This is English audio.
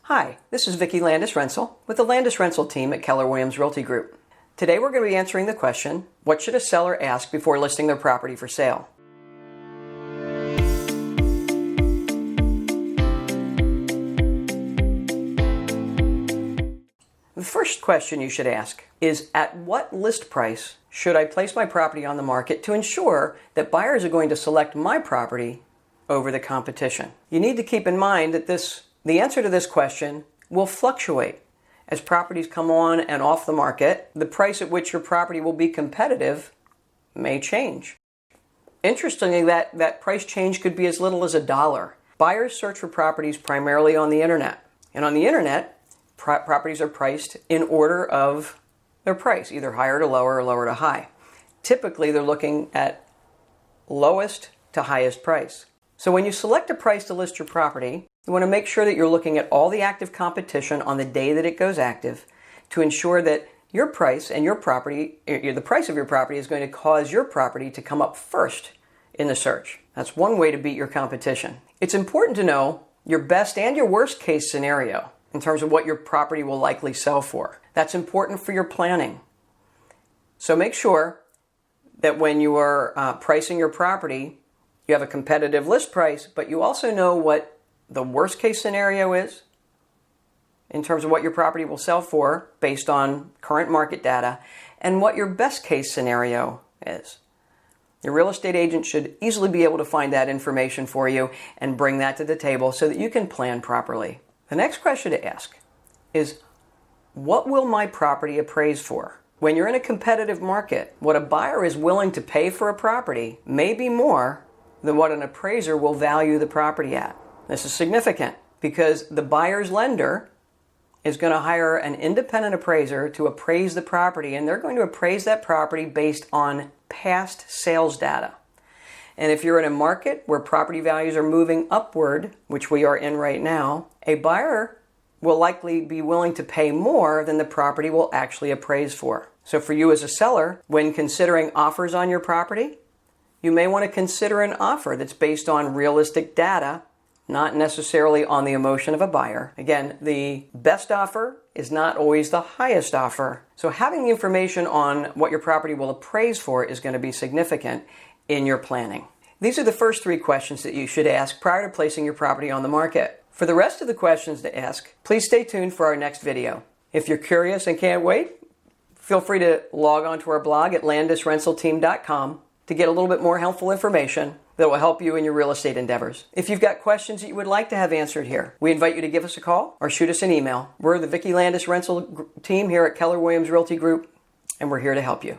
Hi, this is Vickie Landis-Rentsel with the Landis-Rentsel team at Keller Realty Group. Today we're going to be answering the question, what should a seller ask before listing their property for sale? The first question you should ask is, at what list price should I place my property on the market to ensure that buyers are going to select my property over the competition? You need to keep in mind that the answer to this question will fluctuate. As properties come on and off the market, the price at which your property will be competitive may change. Interestingly, that price change could be as little as $1. Buyers search for properties primarily on the internet. And on the internet, properties are priced in order of their price, either higher to lower or lower to high. Typically, they're looking at lowest to highest price. So when you select a price to list your property, you want to make sure that you're looking at all the active competition on the day that it goes active to ensure that your price and your property, the price of your property is going to cause your property to come up first in the search. That's one way to beat your competition. It's important to know your best and your worst case scenario in terms of what your property will likely sell for. That's important for your planning. So make sure that when you are pricing your property, you have a competitive list price, but you also know what the worst case scenario is in terms of what your property will sell for based on current market data, and what your best case scenario is. Your real estate agent should easily be able to find that information for you and bring that to the table so that you can plan properly. The next question to ask is, what will my property appraise for? When you're in a competitive market, what a buyer is willing to pay for a property may be more than what an appraiser will value the property at. This is significant because the buyer's lender is going to hire an independent appraiser to appraise the property, and they're going to appraise that property based on past sales data. And if you're in a market where property values are moving upward, which we are in right now, a buyer will likely be willing to pay more than the property will actually appraise for. So for you as a seller, when considering offers on your property, you may want to consider an offer that's based on realistic data, not necessarily on the emotion of a buyer. Again, the best offer is not always the highest offer. So having the information on what your property will appraise for is going to be significant in your planning. These are the first 3 questions that you should ask prior to placing your property on the market. For the rest of the questions to ask, please stay tuned for our next video. If you're curious and can't wait, feel free to log on to our blog at LandisRentselTeam.com to get a little bit more helpful information that will help you in your real estate endeavors. If you've got questions that you would like to have answered here, we invite you to give us a call or shoot us an email. We're the Vickie Landis-Rentsel team here at Keller Realty Group, and we're here to help you.